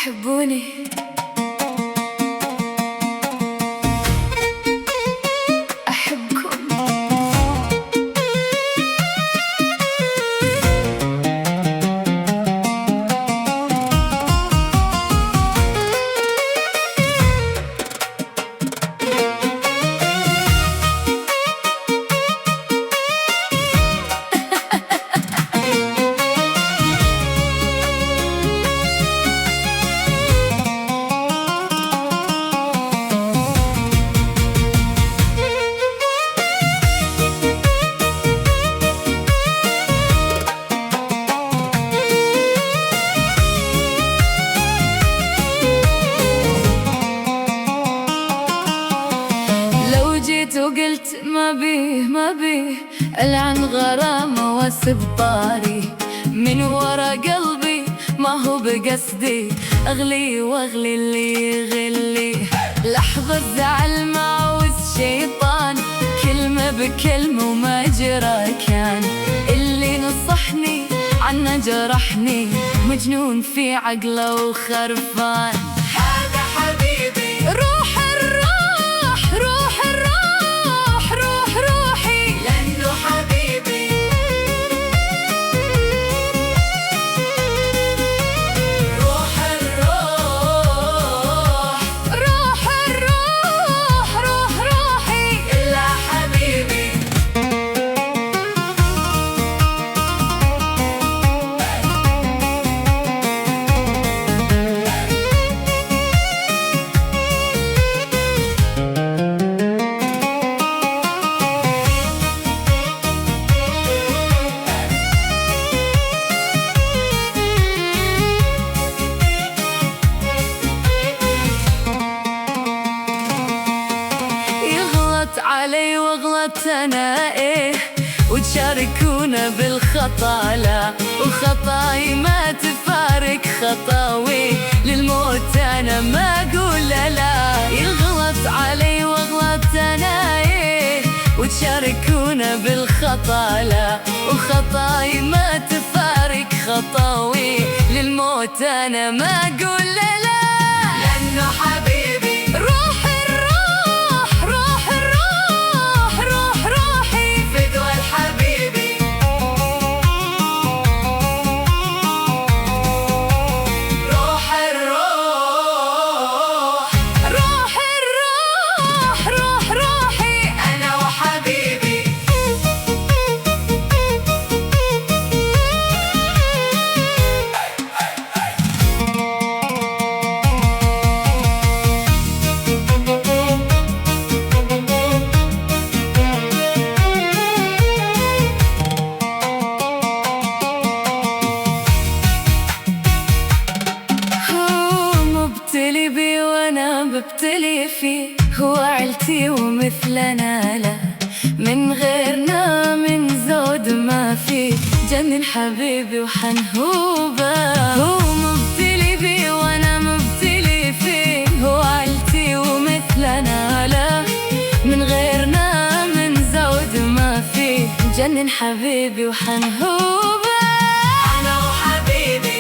يحبوني. أحبكم. وقلت ما بيه ألعن غرامة واسب طاري من ورا قلبي، ما هو بقصدي أغلي واغلي اللي يغلي. لحظة زعل معوز شيطان، كلمة بكلمة وما جرى كان. اللي نصحني عنه جرحني، مجنون في عقله وخرفان. هذا حبيبي روح الروح، روح الروح، روح روحي لأنه حبيبي. روح الروح، روح الروح، روح روحي إلا حبيبي. علي واغلط انا وتشاركونا بالخطا لا، وخطاي ما تفارق خطاوي للموت انا ما اقول لا. يغلط علي واغلط انا وتشاركونا بالخطا لا، وخطاي ما تفارق خطاوي للموت انا ما اقول لا. لانه حبيبي روح الروح، روح الروح، روح روحي فدوى الحبيبي. روح الروح، روح الروح، روح روحي أنا وحبيبي. مبتلي بي وانا ببتلي فيه، هو عيلتي ومثلنا لا، من غيرنا من زود ما فيه. جنن حبيبي وحنهوبه. هو مبتلي بي وانا مبتلي فيه، هو عيلتي ومثلنا لا، من غيرنا من زود ما فيه. جنن حبيبي وحنهوبه. انا وحبيبي